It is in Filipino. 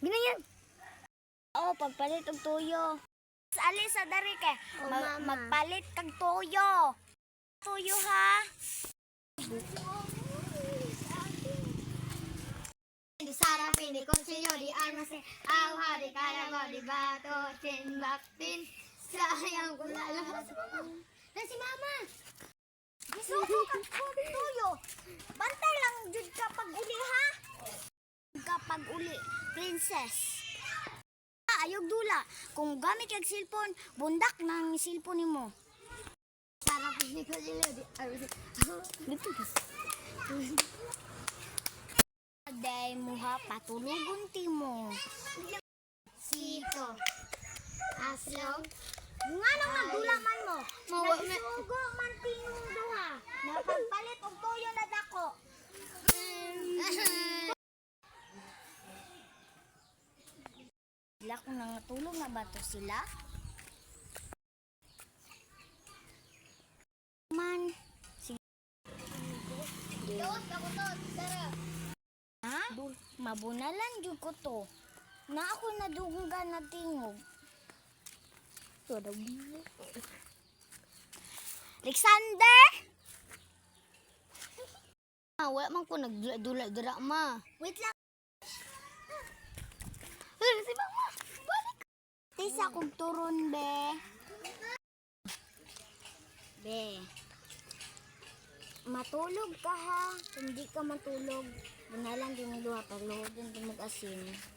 Ginayan. Oo, pagpalit og tuyo. Ali sa dari kay magpalit kag tuyo. Tuyo ha. Di Sarah Pini Consiglio di Armas Au hari kaya mo di bato Tin baktin sayang ko lalabas na si mama. Gisuko kag tuyo. Bantay lang jud kapag uli ha. Kapag uli, princess. Ayog dula. Kung gamit kag cellphone, bundak nang cellphone nimo. Sarah Pini Consiglio di Armas Dito guys. Day mo ha, patulugon timo. Sito Aslong Nga nang nagdulaman mo. Mawa me Nagsugo man tingong duha. Napagpalit og toyo na dako. Sila kung nangatulong na ba to sila? Man. Sige. Tuot ako to Sarah. Ha? Mabunalan jud ko to. Na ako nadunggan na tingog. Alexander! Wala man ko nagdula-dula ma. Wait lang. Si mama. Balik. Tisa kong turon, be. Be. Matulog ka ha. Kung di ka matulog, bunalan din mo duha pag luhod din mag-asin.